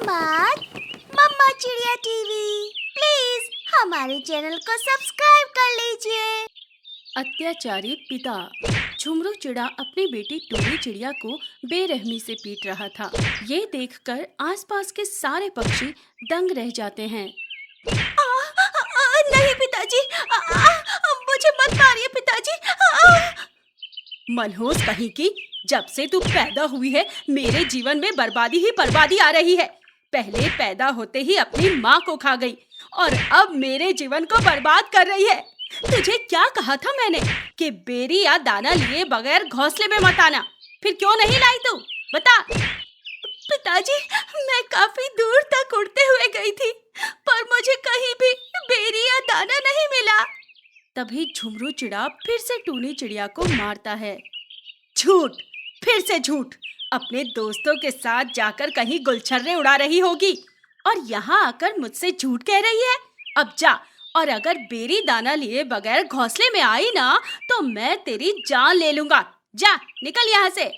मत। मम्मा चिड़िया TV, please हमारे चैनल को सब्सक्राइब कर लीजिए। अत्याचारी पिता। झुमरू चिड़ा अपनी बेटी टूनी चिड़िया को बेरहमी से पीट रहा था। ये देखकर आसपास के सारे पक्षी दंग रह जाते हैं। नहीं पिताजी, मुझे मत मारिए पिताजी। मनहूस कहीं की, जब से तू पैदा हुई है मेरे जीवन में बर्बादी ही बर्बादी आ रही है। पहले पैदा होते ही अपनी माँ को खा गई और अब मेरे जीवन को बर्बाद कर रही है। तुझे क्या कहा था मैंने कि बेरी या दाना लिए बगैर घोंसले में मत आना, फिर क्यों नहीं लाई तू? बता। पिताजी, मैं काफी दूर तक उड़ते हुए गई थी, पर मुझे कहीं भी बेरी या दाना नहीं मिला। तभी झुमरू चिड़ा फिर से टूनी चिड़िया को मारता है। झूठ, फिर से झूठ। अपने दोस्तों के साथ जाकर कहीं गुलछर्रे उड़ा रही होगी और यहाँ आकर मुझसे झूठ कह रही है। अब जा, और अगर बेरी दाना लिए बगैर घोंसले में आई ना तो मैं तेरी जान ले लूंगा। जा, निकल यहाँ से।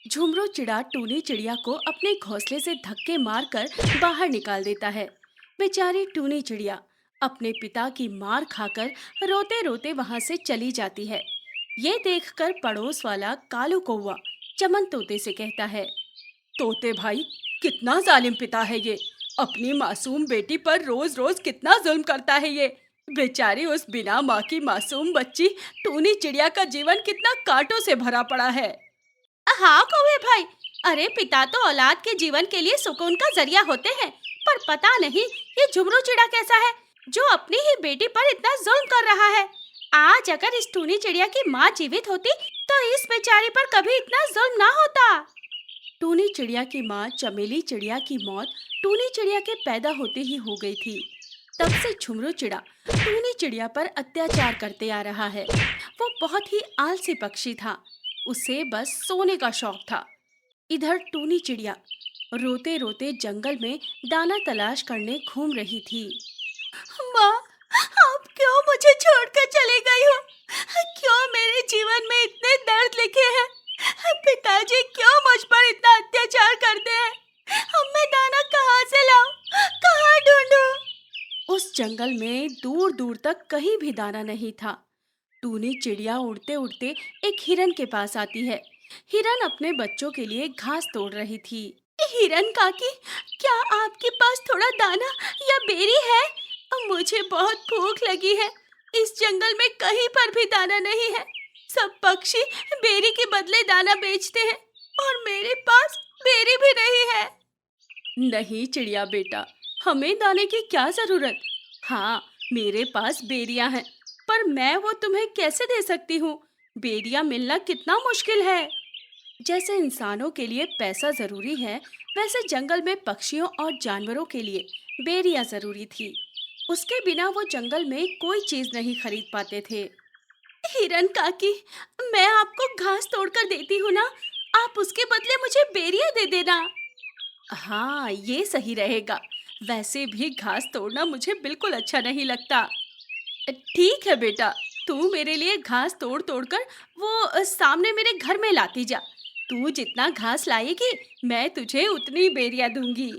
झुमरू चिड़ा टूनी चिड़िया को अपने घोंसले से धक्के मारकर बाहर निकाल देता है। बेचारी टूनी चिड़िया अपने पिता की मार खाकर रोते रोते वहां से चली जाती है। ये देखकर पड़ोस वाला कालू कौवा चमन तोते से कहता है, तोते भाई, कितना जालिम पिता है ये। अपनी मासूम बेटी पर रोज रोज कितना जुल्म करता है ये। बेचारी उस बिना माँ की मासूम बच्ची टूनी चिड़िया का जीवन कितना कांटों से भरा पड़ा है। हाँ कौवे भाई, अरे पिता तो औलाद के जीवन के लिए सुकून का जरिया होते हैं, पर पता नहीं ये झुमरू चिड़ा कैसा है जो अपनी ही बेटी पर इतना जुल्म कर रहा है। आज अगर इस टूनी चिड़िया की माँ जीवित होती तो इस बेचारी पर कभी इतना जुल्म ना होता। टूनी चिड़िया की माँ चमेली चिड़िया की मौत टूनी चिड़िया के पैदा होते ही हो गई थी। तब से झुमरू चिड़ा टूनी चिड़िया पर अत्याचार करते आ रहा है। वो बहुत ही आलसी पक्षी था, उसे बस सोने का शौक था। इधर टूनी चिड़िया रोते रोते जंगल में दाना तलाश करने घूम रही थी। माँ, आप क्यों मुझे छोड़कर चली गई हो? क्यों मेरे जीवन में इतने दर्द लिखे हैं? पिताजी क्यों मुझ पर इतना अत्याचार करते हैं? अब मैं दाना कहाँ से लाऊं? कहाँ ढूंढूं? उस जंगल में दूर दूर तक कहीं भी दाना नहीं था। टूनी चिड़िया उड़ते उड़ते एक हिरन के पास आती है। हिरन अपने बच्चों के लिए घास तोड़ रही थी। हिरन काकी, क्या आपके पास थोड़ा दाना या बेरी है? मुझे बहुत भूख लगी है। इस जंगल में कहीं पर भी दाना नहीं है। सब पक्षी बेरी के बदले दाना बेचते हैं और मेरे पास बेरी भी नहीं है। नहीं चिड़िया बेटा, हमें दाने की क्या जरूरत। हाँ, मेरे पास बेरियां हैं, पर मैं वो तुम्हें कैसे दे सकती हूँ? बेरियां मिलना कितना मुश्किल है। जैसे इंसानों के लिए पैसा जरूरी है, वैसे जंगल में पक्षियों और जानवरों के लिए बेरियां जरूरी थी। उसके बिना वो जंगल में कोई चीज नहीं खरीद पाते थे। हिरन काकी, मैं आपको घास तोड़कर देती हूँ ना, आप उसके बदले मुझे बेरियां दे देना। हाँ, ये सही रहेगा। वैसे भी घास तोड़ना मुझे बिल्कुल अच्छा नहीं लगता। ठीक है बेटा, तू मेरे लिए घास तोड़ तोड़ कर वो सामने मेरे घर में लाती जा। तू जितना घास लाएगी मैं तुझे उतनी बेरियां दूंगी।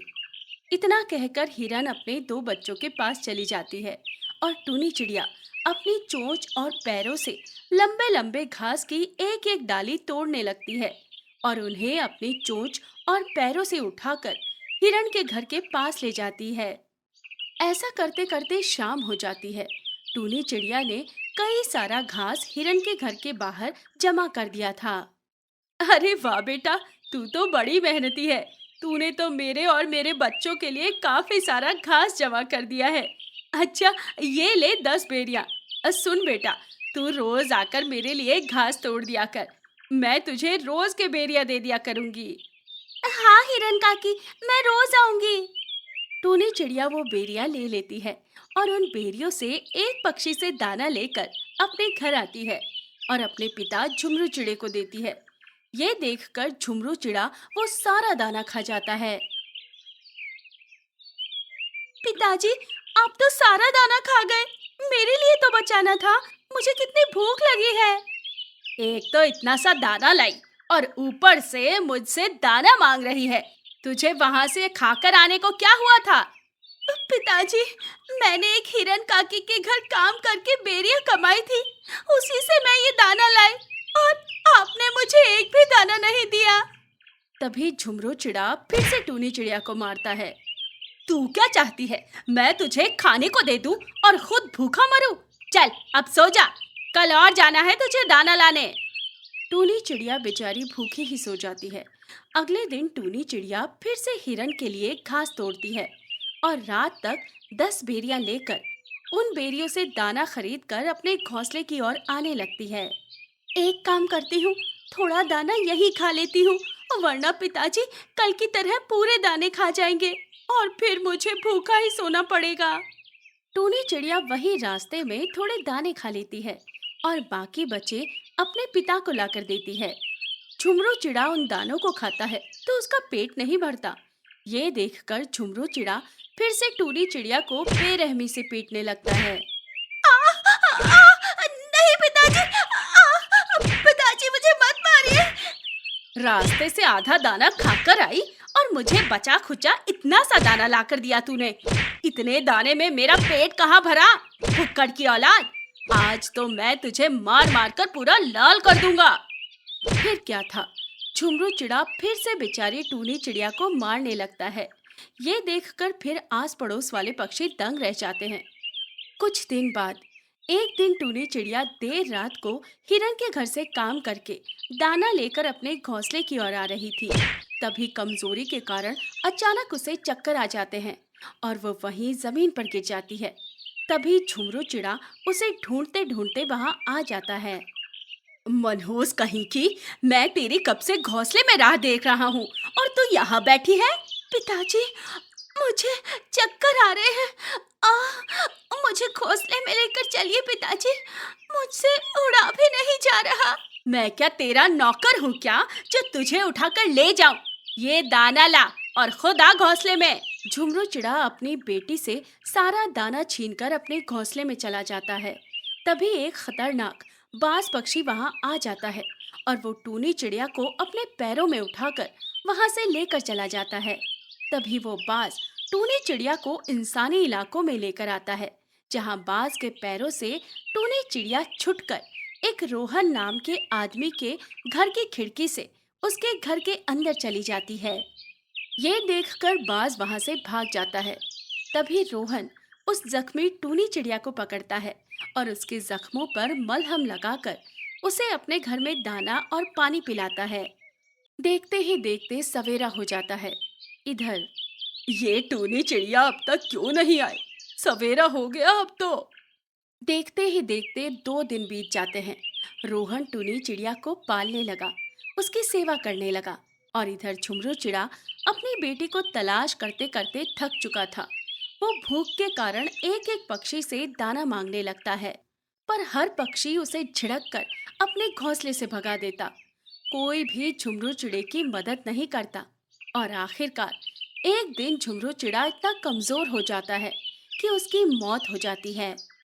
इतना कहकर हिरन अपने दो बच्चों के पास चली जाती है और टूनी चिड़िया अपनी चोंच और पैरों से लंबे लंबे घास की एक एक डाली तोड़ने लगती है और उन्हें अपनी चोंच और पैरों से उठाकर हिरन के घर के पास ले जाती है। ऐसा करते करते शाम हो जाती है। टूनी चिड़िया ने कई सारा घास हिरन के घर के बाहर जमा कर दिया था। अरे वाह बेटा, तू तो बड़ी मेहनती है। तूने तो मेरे और मेरे बच्चों के लिए काफी सारा घास जमा कर दिया है। अच्छा, ये ले 10 बेरियां। सुन बेटा, तू रोज आकर मेरे लिए घास तोड़ दिया कर। मैं तुझे रोज के बेरियां दे दिया करूंगी। हाँ हिरन काकी, मैं रोज आऊंगी। टूनी चिड़िया वो बेरियां ले लेती है और उन बेरियों से एक पक्षी से दाना लेकर अपने घर आती है और अपने पिता झुमरू चिड़े को देती है। ये देखकर झुमरू चिड़ा वो सारा दाना खा जाता है। पिताजी, आप तो सारा दाना खा गए, मेरे लिए तो बचाना था। मुझे कितनी भूख लगी है। एक तो इतना सा दाना लाई और ऊपर से मुझसे दाना मांग रही है। तुझे वहां से खाकर आने को क्या हुआ था? पिताजी, मैंने एक हिरन काकी के घर काम करके बेरियां कमाई थी, उसी से मैं ये दाना लाई और आपने मुझे एक भी दाना नहीं दिया। तभी झुमरू चिड़ा फिर से टूनी चिड़िया को मारता है। तू क्या चाहती है, मैं तुझे खाने को दे दूं और खुद भूखा मरूं? चल अब सो जा, कल और जाना है तुझे दाना लाने। टूनी चिड़िया बेचारी भूखी ही सो जाती है। अगले दिन टूनी चिड़िया फिर से हिरन के लिए घास तोड़ती है और रात तक 10 बेरियां लेकर उन बेरियों से दाना खरीद कर अपने घोंसले की ओर आने लगती है। एक काम करती हूँ, थोड़ा दाना यही खा लेती हूँ, वरना पिताजी कल की तरह पूरे दाने खा जाएंगे और फिर मुझे भूखा ही सोना पड़ेगा। टूनी चिड़िया वही रास्ते में थोड़े दाने खा लेती है और बाकी बचे अपने पिता को लाकर देती है। झुमरू चिड़ा उन दानों को खाता है तो उसका पेट नहीं भरता। ये देखकर झुमरू चिड़ा फिर से टूनी चिड़िया को बेरहमी से पीटने लगता है। नहीं पिताजी, पिताजी मुझे मत मारिए। रास्ते से आधा दाना खाकर आई और मुझे बचा खुचा इतना सा दाना लाकर दिया तूने। इतने दाने में मेरा पेट कहाँ भरा, भुक्कड़ की औलाद। आज तो मैं तुझे मार मार कर पूरा लाल कर दूंगा। फिर क्या था, झुमरू चिड़ा फिर से बेचारी टूनी चिड़िया को मारने लगता है। ये देखकर फिर आस पड़ोस वाले पक्षी दंग रह जाते हैं। कुछ दिन बाद एक दिन टूनी चिड़िया देर रात को हिरन के घर से काम करके दाना लेकर अपने घोंसले की ओर आ रही थी। तभी कमजोरी के कारण अचानक उसे चक्कर आ जाते हैं और वो वहीं जमीन पर गिर जाती है। तभी झुमरू चिड़ा उसे ढूंढते ढूंढते वहां आ जाता है। मनहूस कहीं की, मैं तेरी कब से घोंसले में राह देख रहा हूँ और तू यहाँ बैठी है। पिताजी, मुझे चक्कर आ रहे हैं। मुझे घोंसले में लेकर चलिए पिताजी, मुझसे उड़ा भी नहीं जा रहा। मैं क्या तेरा नौकर हूँ क्या जो तुझे उठाकर ले जाऊं? ये दाना ला और खुद आ घोंसले में। झुमरू चिड़ा अपनी बेटी से सारा दाना छीनकर अपने घोंसले में चला जाता है। तभी एक खतरनाक बाज पक्षी वहां आ जाता है और वो टूनी चिड़िया को अपने पैरों में उठाकर वहां से लेकर चला जाता है। तभी वो बाज टूनी चिड़िया को इंसानी इलाकों में लेकर आता है, जहां बाज के पैरों से टूनी चिड़िया छुटकर एक रोहन नाम के आदमी के घर की खिड़की से उसके घर के अंदर चली जाती है। ये देखकर बाज वहां से भाग जाता है। तभी रोहन उस जख्मी टूनी चिड़िया को पकड़ता है और उसके जख्मों पर मलहम लगाकर उसे अपने घर में दाना और पानी पिलाता है। देखते ही देखते सवेरा हो जाता है। इधर ये टूनी चिड़िया अब तक क्यों नहीं आई? सवेरा हो गया अब तो। देखते ही देखते 2 दिन बीत जाते हैं। रोहन टूनी चिड़िया को पालने लगा, उसकी सेवा करने लगा और इधर झुमरू चिड़ा अपनी बेटी को तलाश करते करते थक चुका था। वो भूख के कारण एक एक पक्षी से दाना मांगने लगता है, पर हर पक्षी उसे झिड़क कर अपने घोंसले से भगा देता। कोई भी झुमरू चिड़े की मदद नहीं करता और आखिरकार एक दिन झुमरू चिड़ा इतना कमजोर हो जाता है कि उसकी मौत हो जाती है।